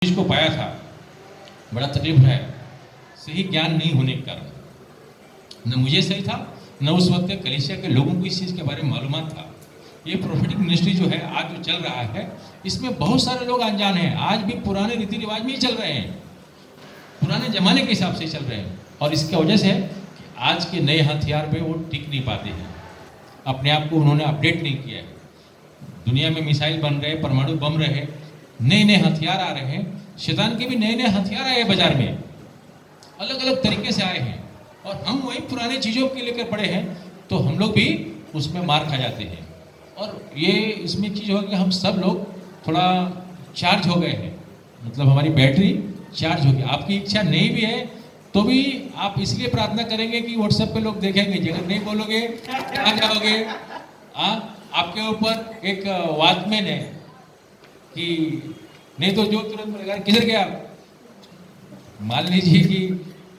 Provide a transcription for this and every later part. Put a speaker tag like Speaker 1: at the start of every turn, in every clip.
Speaker 1: चीज को पाया था, बड़ा तकलीफ है। सही ज्ञान नहीं होने के कारण न मुझे सही था, न उस वक्त कलीसिया के लोगों को इस चीज़ के बारे में मालूमात था। ये प्रोफेटिक मिनिस्ट्री जो है आज जो चल रहा है, इसमें बहुत सारे लोग अनजान हैं। आज भी पुराने रीति रिवाज में ही चल रहे हैं, पुराने जमाने के हिसाब से चल रहे हैं। और इसकी वजह से है कि आज के नए हथियार पे वो टिक नहीं पाते हैं, अपने आप को उन्होंने अपडेट नहीं किया है। दुनिया में मिसाइल बन रहे, परमाणु बम रहे, नए नए हथियार आ रहे हैं। शैतान के भी नए नए हथियार आए बाजार में, अलग अलग तरीके से आए हैं, और हम वही पुराने चीज़ों के लेकर पड़े हैं, तो हम लोग भी उसमें मार खा जाते हैं। और ये इसमें चीज़ हो कि हम सब लोग थोड़ा चार्ज हो गए हैं, मतलब हमारी बैटरी चार्ज हो गई। आपकी इच्छा नहीं भी है तो भी आप इसलिए प्रार्थना करेंगे कि व्हाट्सएप पे लोग देखेंगे। अगर नहीं बोलोगे कहाँ जाओगे? आपके ऊपर एक वॉचमैन है कि नहीं तो जो तुरंत बोलेगा किधर गया आप। मान लीजिए कि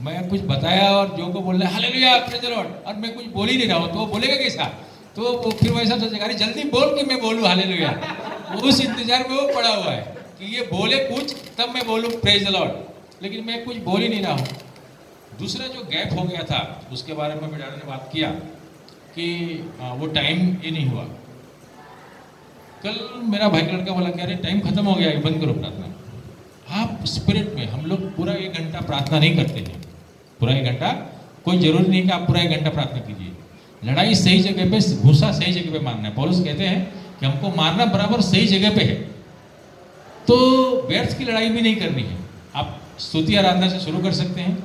Speaker 1: मैं कुछ बताया और जो को बोल रहा है हालेलुया प्रेज़ द लॉर्ड, और मैं कुछ बोल ही नहीं रहा हूँ, तो वो बोलेगा कैसा? तो वो फिर वैसा सोचेगा अरे जल्दी बोल कि मैं बोलूँ हालेलुया। उस इंतजार में वो पड़ा हुआ है कि ये बोले कुछ तब मैं बोलूँ प्रेज़ द लॉर्ड, लेकिन मैं कुछ बोल ही नहीं रहा हूँ। दूसरा जो गैप हो गया था उसके बारे में बेटा ने बात किया कि वो टाइम ये नहीं हुआ। कल मेरा भाई लड़का बोला कि अरे टाइम खत्म हो गया, बंद करो प्रार्थना। आप स्पिरिट में, हम लोग पूरा 1 घंटा प्रार्थना नहीं करते हैं, पूरा 1 घंटा, कोई जरूरी नहीं कि आप पूरा 1 घंटा प्रार्थना कीजिए। लड़ाई सही जगह पे, घुसा सही जगह पे मारना है। पौलुस कहते हैं कि हमको मारना बराबर सही जगह पे है, तो व्यर्थ की लड़ाई भी नहीं करनी है। आप स्तुति आराधना से शुरू कर सकते हैं,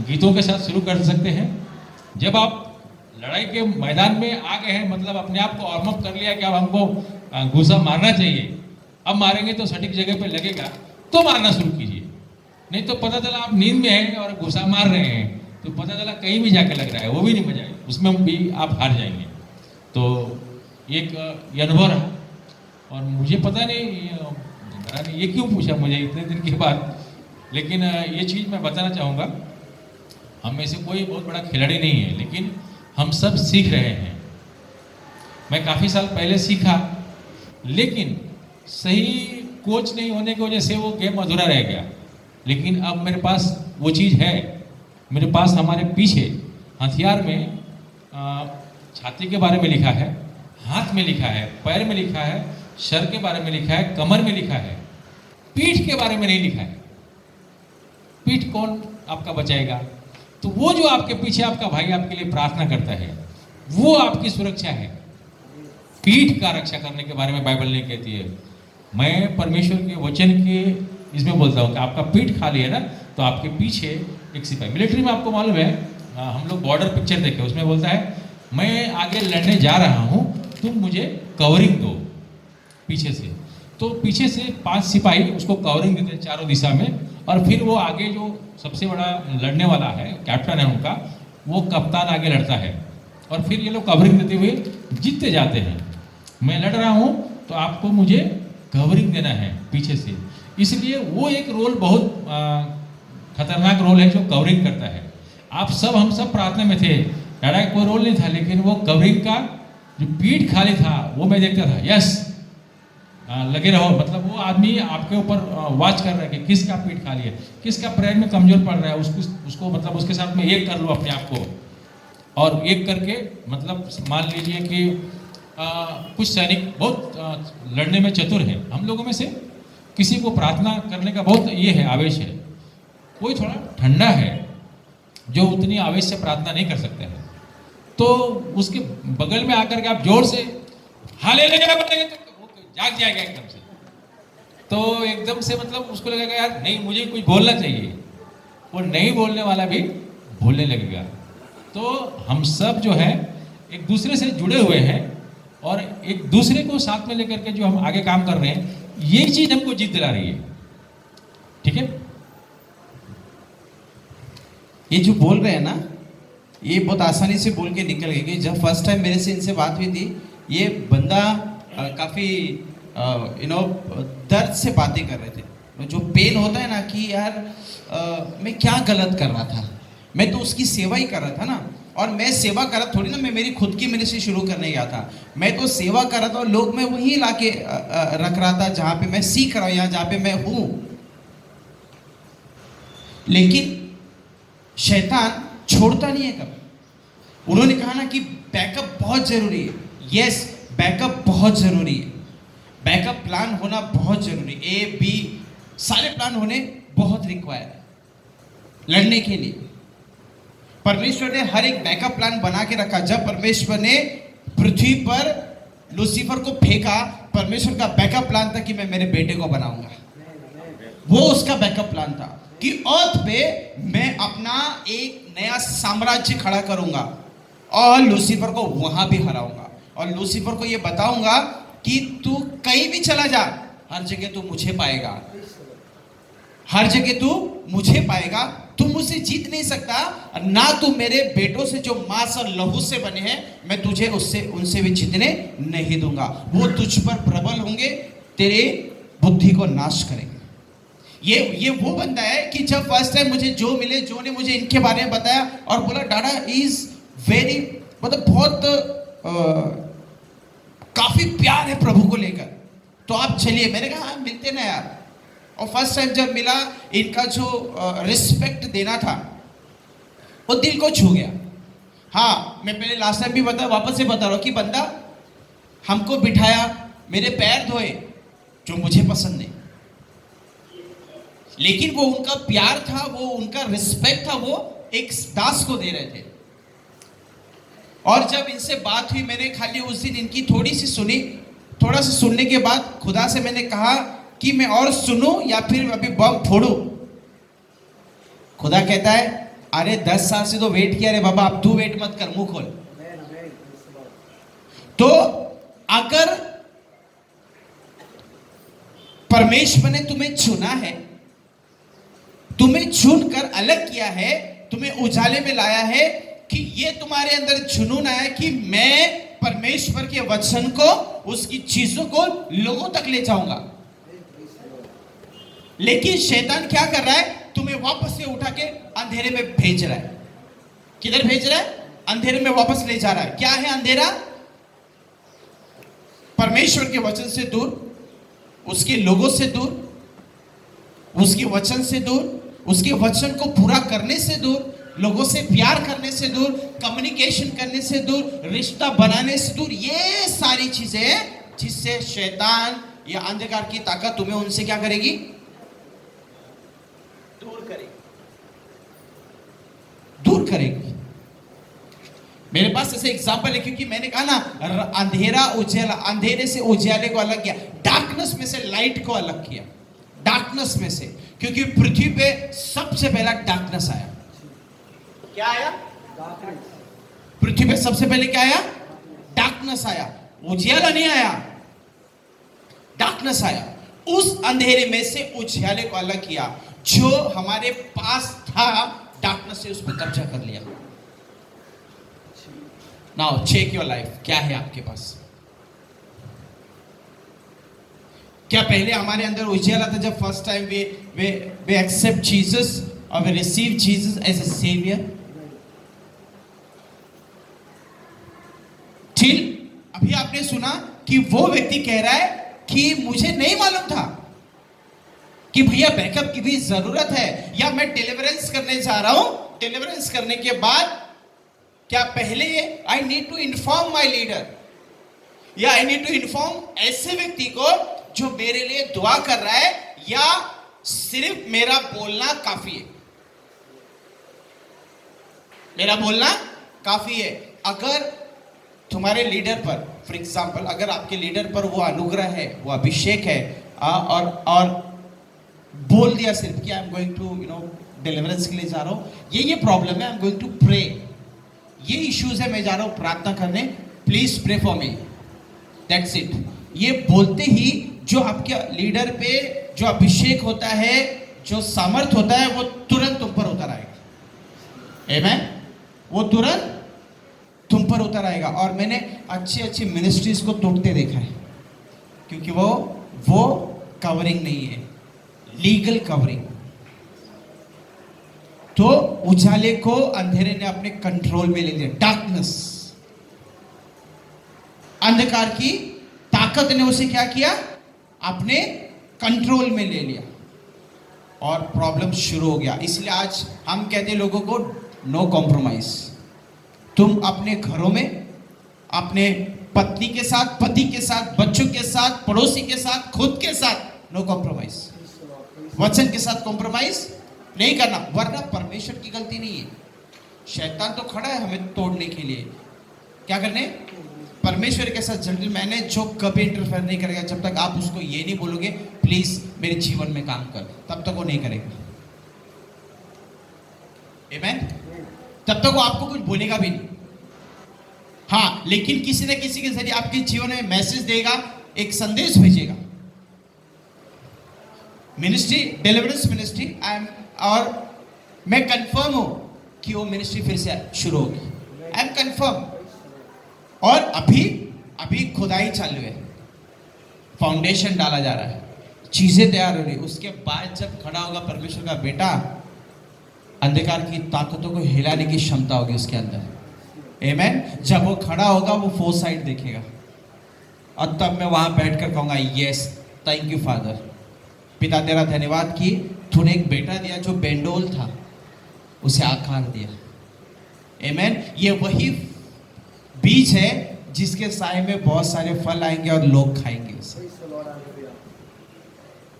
Speaker 1: गीतों के साथ शुरू कर सकते हैं। जब आप लड़ाई के मैदान में आ गए हैं, मतलब अपने आप को वार्म अप कर लिया कि अब हमको घुसा मारना चाहिए, अब मारेंगे तो सटीक जगह पे लगेगा, तो मारना शुरू कीजिए। नहीं तो पता चला आप नींद में हैं और घुसा मार रहे हैं, तो पता चला कहीं भी जाके लग रहा है, वो भी नहीं मजा आए, उसमें भी आप हार जाएंगे। तो एक ये अनुभव रहा, और मुझे पता नहीं ये क्यों पूछा मुझे इतने दिन के बाद, लेकिन ये चीज़ मैं बताना चाहूँगा। हम में से कोई बहुत बड़ा खिलाड़ी नहीं है, लेकिन हम सब सीख रहे हैं। मैं काफ़ी साल पहले सीखा, लेकिन सही कोच नहीं होने की वजह से वो गेम अधूरा रह गया। लेकिन अब मेरे पास वो चीज़ है, मेरे पास हमारे पीछे हथियार में छाती के बारे में लिखा है, हाथ में लिखा है, पैर में लिखा है, सर के बारे में लिखा है, कमर में लिखा है, पीठ के बारे में नहीं लिखा है। पीठ कौन आपका बचाएगा? तो वो जो आपके पीछे आपका भाई आपके लिए प्रार्थना करता है, वो आपकी सुरक्षा है। पीठ का रक्षा करने के बारे में बाइबल नहीं कहती है। मैं परमेश्वर के वचन के इसमें बोलता हूँ कि आपका पीठ खाली है ना, तो आपके पीछे एक सिपाही। मिलिट्री में आपको मालूम है, हम लोग बॉर्डर पिक्चर देखे, उसमें बोलता है मैं आगे लड़ने जा रहा हूँ, तुम मुझे कवरिंग दो पीछे से। तो पीछे से 5 सिपाही उसको कवरिंग देते हैं चारों दिशा में, और फिर वो आगे जो सबसे बड़ा लड़ने वाला है, कैप्टन है उनका, वो कप्तान आगे लड़ता है, और फिर ये लोग कवरिंग देते हुए जीतते जाते हैं। मैं लड़ रहा हूँ तो आपको मुझे कवरिंग देना है पीछे से। इसलिए वो एक रोल बहुत खतरनाक रोल है जो कवरिंग करता है। आप सब, हम सब प्रार्थना में थे, लड़ाई कोई रोल नहीं था, लेकिन वो कवरिंग का जो पीठ खाली था वो मैं देखता था। यस, लगे रहो, मतलब वो आदमी आपके ऊपर वॉच कर रहा है कि किसका पीठ खाली है, किसका प्रेयर में कमजोर पड़ रहा है, उसको मतलब उसके साथ में एक कर लो अपने आप को। और एक करके मतलब मान लीजिए कि कुछ सैनिक बहुत लड़ने में चतुर हैं। हम लोगों में से किसी को प्रार्थना करने का बहुत ये है, आवेश है। कोई थोड़ा ठंडा है जो उतनी आवेश से प्रार्थना नहीं कर सकते हैं, तो उसके बगल में आकर के आप जोर से हालेलुया बोलेंगे तो वो जाग जाएगा एकदम से। तो एकदम से मतलब उसको लगेगा यार नहीं, मुझे कुछ बोलना चाहिए, वो नहीं बोलने वाला भी बोलने लगेगा। तो हम सब जो है एक दूसरे से जुड़े हुए हैं, और एक दूसरे को साथ में लेकर के जो हम आगे काम कर रहे हैं, ये चीज हमको जीत दिला रही है। ठीक है,
Speaker 2: ये जो बोल रहे हैं ना, ये बहुत आसानी से बोल के निकल गए। कि जब फर्स्ट टाइम मेरे से इनसे बात हुई थी, ये बंदा काफ़ी दर्द से बातें कर रहे थे। जो पेन होता है ना कि यार मैं क्या गलत कर रहा था, मैं तो उसकी सेवा ही कर रहा था ना। और मैं सेवा कर रहा थोड़ी ना, मैं मेरी खुद की मिनिस्ट्री शुरू करने गया था, मैं तो सेवा कर रहा था। और लोग मैं वहीं ला के रख रहा था जहाँ पे मैं सीख रहा हूँ, यहाँ जहाँ पे मैं हूँ। लेकिन शैतान छोड़ता नहीं है कभी। उन्होंने कहा ना कि बैकअप बहुत जरूरी है। यस, बैकअप बहुत जरूरी है। बैकअप प्लान होना बहुत जरूरी, ए बी सारे प्लान होने बहुत रिक्वायर है लड़ने के लिए। परमेश्वर ने हर एक बैकअप प्लान बना के रखा। जब परमेश्वर ने पृथ्वी पर लूसीफर को फेंका, परमेश्वर का बैकअप प्लान था कि मैं मेरे बेटे को बनाऊंगा। वो उसका बैकअप प्लान था कि अर्थ पे मैं अपना एक नया साम्राज्य खड़ा करूंगा और लूसीफर को वहां भी हराऊंगा और लूसीफर को ये बताऊंगा कि तू कहीं भी चला जा, हर जगह तू मुझे पाएगा, हर जगह तू मुझे पाएगा। तू मुझसे जीत नहीं सकता, ना तू मेरे बेटों से जो मांस और लहू से बने हैं मैं तुझे उससे उनसे भी जीतने नहीं दूंगा। वो तुझ पर प्रबल होंगे, तेरे बुद्धि को नाश करेंगे। ये वो बंदा है कि जब फर्स्ट टाइम मुझे जो ने मुझे इनके बारे में बताया और बोला डाडा इज वेरी, मतलब बहुत काफी प्यार है प्रभु को लेकर, तो आप चलिए। मैंने कहा हाँ मिलते ना यार। और फर्स्ट टाइम जब मिला, इनका जो रिस्पेक्ट देना था वो दिल को छू गया। हाँ, मैं पहले लास्ट टाइम भी वापस से बता रहा हूँ कि बंदा हमको बिठाया, मेरे पैर धोए, जो मुझे पसंद नहीं, लेकिन वो उनका प्यार था, वो उनका रिस्पेक्ट था, वो एक दास को दे रहे थे। और जब इनसे बात हुई, मैंने खाली उस दिन इनकी थोड़ी सी सुनी। थोड़ा सा सुनने के बाद खुदा से मैंने कहा कि मैं और सुनूं या फिर अभी बम फोड़ूं। खुदा कहता है अरे 10 साल से तो वेट किया रे बाबा, अब तू वेट मत कर, मुंह खोल। तो अगर परमेश्वर ने तुम्हें चुना है, तुम्हें चुनकर अलग किया है, तुम्हें उजाले में लाया है, कि ये तुम्हारे अंदर जुनून आया कि मैं परमेश्वर के वचन को, उसकी चीजों को लोगों तक ले जाऊंगा। लेकिन शैतान क्या कर रहा है? तुम्हें वापस से उठा के अंधेरे में भेज रहा है। किधर भेज रहा है? अंधेरे में वापस ले जा रहा है। क्या है अंधेरा? परमेश्वर के वचन से दूर, उसके लोगों से दूर, उसके वचन से दूर, उसके वचन को पूरा करने से दूर, लोगों से प्यार करने से दूर, कम्युनिकेशन करने से दूर, रिश्ता बनाने से दूर। ये सारी चीजें जिससे शैतान या अंधकार की ताकत तुम्हें उनसे क्या करेगी? दूर करेगी। मेरे पास ऐसे एग्जांपल है, क्योंकि मैंने कहा ना अंधेरा उजाला, अंधेरे से उजाले को अलग किया, डार्कनेस में से लाइट को अलग किया, डार्कनेस में से, क्योंकि पृथ्वी पे सबसे पहला डार्कनेस आया। क्या आया? पृथ्वी पे सबसे पहले क्या आया? डार्कनेस आया। उजियाला नहीं आया, डार्कनेस आया। उस अंधेरे में से उजियाले को अलग किया। जो हमारे पास था, डार्कनेस से उस पर कब्जा कर लिया। नाउ चेक योर लाइफ, क्या है आपके पास? क्या पहले हमारे अंदर उजियाला था जब first time they accept Jesus और they receive Jesus as a saviour? ठीक, अभी आपने सुना कि वो व्यक्ति कह रहा है कि मुझे नहीं मालूम था कि भैया बैकअप की भी जरूरत है, या मैं डिलीवरेंस करने जा रहा हूं, डिलीवरेंस करने के बाद क्या पहले I need to inform my leader, या आई नीड टू इन्फॉर्म ऐसे व्यक्ति को जो मेरे लिए दुआ कर रहा है, या सिर्फ मेरा बोलना काफी है? मेरा बोलना काफी है। अगर तुम्हारे लीडर पर, फॉर एग्जाम्पल, अगर आपके लीडर पर वो अनुग्रह है, वो अभिषेक है, और बोल दिया सिर्फ कि I am going to deliverance के लिए जा रहा हूं, ये प्रॉब्लम है, I am going to pray, ये इश्यूज है, मैं जा रहा हूं प्रार्थना करने, please pray for me, that's it. ये बोलते ही जो आपके लीडर पे जो अभिषेक होता है, जो सामर्थ होता है, वो तुरंत तुम पर उतर आएगा। आमेन? वो तुरंत तुम पर उतर आएगा। और मैंने अच्छी अच्छी मिनिस्ट्रीज को टूटते देखा है, क्योंकि वो कवरिंग नहीं है, लीगल कवरिंग। तो उजाले को अंधेरे ने अपने कंट्रोल में ले लिया, डार्कनेस, अंधकार की ताकत ने उसे क्या किया? अपने कंट्रोल में ले लिया। और प्रॉब्लम शुरू हो गया। इसलिए आज हम कहते हैं लोगों को नो कॉम्प्रोमाइज। तुम अपने घरों में अपने पत्नी के साथ, पति के साथ, बच्चों के साथ, पड़ोसी के साथ, खुद के साथ नो कॉम्प्रोमाइज। वचन के साथ कॉम्प्रोमाइज नहीं करना, वरना परमेश्वर की गलती नहीं है। शैतान तो खड़ा है हमें तोड़ने के लिए। क्या करने? परमेश्वर के साथ जल्दी मैंने जो कभी इंटरफेयर नहीं करेगा जब तक आप उसको ये नहीं बोलोगे प्लीज मेरे जीवन में काम कर, तब तक वो नहीं करेगा। आमेन? तब तक वो आपको कुछ बोलेगा भी नहीं। हाँ, लेकिन किसी न किसी के जरिए आपके जीवन में मैसेज देगा, एक संदेश भेजेगा। मिनिस्ट्री, डिलीवरेंस मिनिस्ट्री, और मैं कंफर्म हूं कि वो मिनिस्ट्री फिर से शुरू होगी। I am confirm. और अभी खुदाई चालू है, फाउंडेशन डाला जा रहा है, चीजें तैयार हो रही। उसके बाद जब खड़ा होगा परमेश्वर का बेटा, अंधकार की ताकतों को हिलाने की क्षमता होगी उसके अंदर। आमेन? जब वो खड़ा होगा वो फोर साइड देखेगा, और तब मैं वहां बैठकर कहूंगा यस थैंक यू फादर। पिता तेरा धन्यवाद कि तूने एक बेटा दिया जो बेंडोल था, उसे आकार दिया। आमेन? ये वही बीज है जिसके साए में बहुत सारे फल आएंगे और लोग खाएंगे उसे।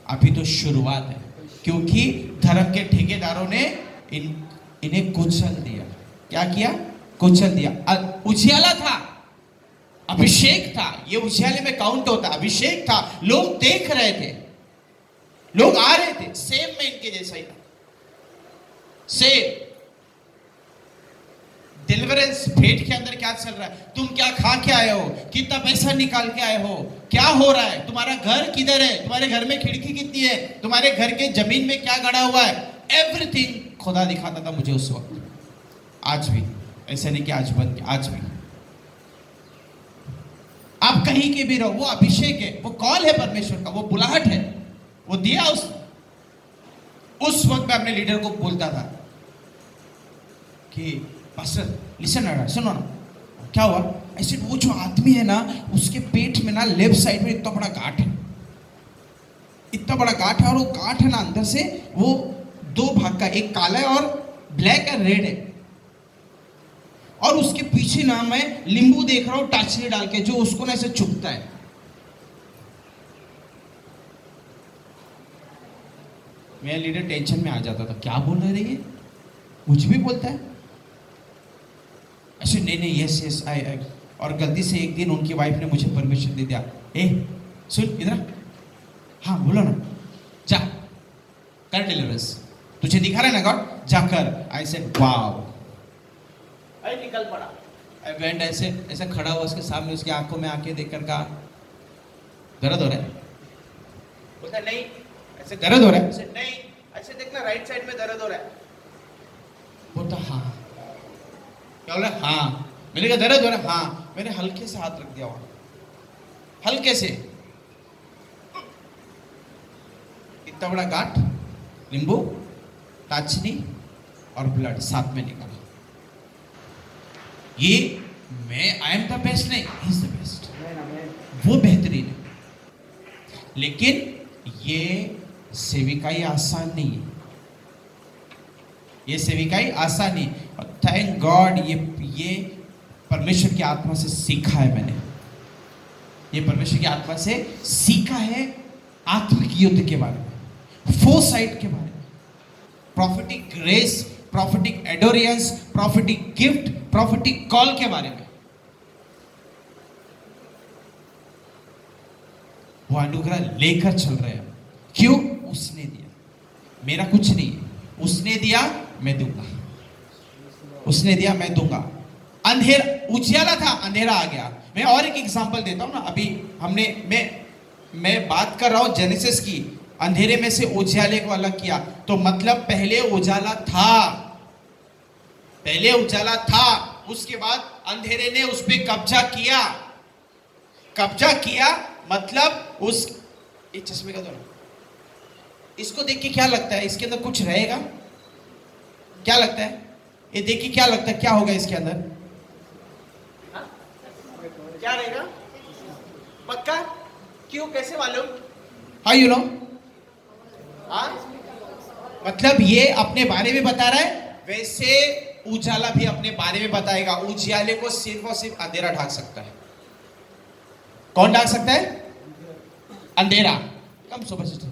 Speaker 2: अभी तो शुरुआत है, क्योंकि धर्म के ठेकेदारों ने इन्हें कुचल दिया। क्या किया? कुचल दिया। उजियाला था, अभिषेक था, ये उजियाले में काउंट होता, अभिषेक था, लोग देख रहे थे, लोग आ रहे थे, सेम में इनके जैसा ही था। सेम डिलीवरेंस भेंट के अंदर क्या चल रहा है? तुम क्या खा के आए हो? कितना पैसा निकाल के आए हो? क्या हो रहा है? तुम्हारा घर किधर है? तुम्हारे घर में खिड़की कितनी है? तुम्हारे घर के जमीन में क्या गड़ा हुआ है? एवरीथिंग खुदा दिखाता था मुझे उस वक्त। आज भी ऐसा नहीं कि आज बन के, आज भी आप कहीं के भी रहो, वो अभिषेक है, वो कॉल है परमेश्वर का, वो बुलाहट है, वो दिया। उस वक्त मैं अपने लीडर को बोलता था कि पास्टर लिसन, सुनो ना, क्या हुआ? ऐसे वो जो आदमी है ना, उसके पेट में ना लेफ्ट साइड में इतना बड़ा गांठ है, इतना बड़ा गांठ है, और वो गांठ है ना अंदर से वो दो भाग का, एक काला है और ब्लैक एंड रेड है, और उसके पीछे ना मैं नींबू देख रहा हूं टाचनी डाल के, जो उसको ना ऐसे चुभता है। मेरा लीडर टेंशन में आ जाता था, क्या बोल रहे ये, कुछ भी बोलता है ऐसे। नहीं यस यस आई। और गलती से एक दिन उनकी वाइफ ने मुझे परमिशन दे दिया, ए सुन इधर, हाँ बोलो ना, जा कर डिलीवरेंस, तुझे दिखा रहा है ना गॉड, जाकर। आई सेड वाओ, आई निकल पड़ा। आई वेंट, ऐसे खड़ा हुआ उसके सामने, उसकी आंखों में आंखें देखकर कहा दर्द हो रहा है? बोलता नहीं। ऐसे दर्द हो रहा है? ऐसे नहीं। ऐसे देखना राइट साइड में दर्द हो रहा है। बोलता हाँ। क्या बोला? हाँ। मैंने कहा दर्द हो रहा है? हाँ। मैंने हल्के से हाथ रख दिया वहां, हल्के से, इतना बड़ा गांठ, नींबू, टाचनी और ब्लड साथ में निकला। ये मैं आई एम द बेस्ट नहीं, ही इज द बेस्ट, वो बेहतरीन है। लेकिन ये सेविकाई आसान नहीं है, ये सेविकाई आसान नहीं। थैंक गॉड ये परमेश्वर की आत्मा से सीखा है मैंने, ये परमेश्वर की आत्मा से सीखा है आत्मिक युद्ध के बारे में, फोरसाइट के बारे में, प्रॉफिटिक ग्रेस, प्रॉफिटिक एडोरियंस, प्रॉफिटिक गिफ्ट, प्रॉफिटिक कॉल के बारे में। वो अनुग्रह लेकर चल रहे हैं। क्यों? उसने दिया, मेरा कुछ नहीं है, उसने दिया मैं दूंगा, उसने दिया मैं दूंगा। अंधेरा, उजियाला था, अंधेरा आ गया। मैं और एक एग्जांपल देता हूं ना, अभी हमने मैं बात कर रहा हूं जेनेसिस की, अंधेरे में से उजियाले को अलग किया, तो मतलब पहले उजाला था, पहले उजाला था, उसके बाद अंधेरे ने उस पर कब्जा किया। कब्जा किया मतलब उस, ये चश्मे का दो ना, इसको देख के क्या लगता है इसके अंदर कुछ रहेगा? क्या लगता है? ये देख के क्या लगता है क्या होगा इसके अंदर? क्या रहेगा? पक्का? क्यों, कैसे मालूम? How you know? मतलब ये अपने बारे में बता रहा है, वैसे उजाला भी अपने बारे में बताएगा। उजाले को सिर्फ और सिर्फ अंधेरा ढाक सकता है। कौन ढाक सकता है? अंधेरा। कम सुपर सिस्टर।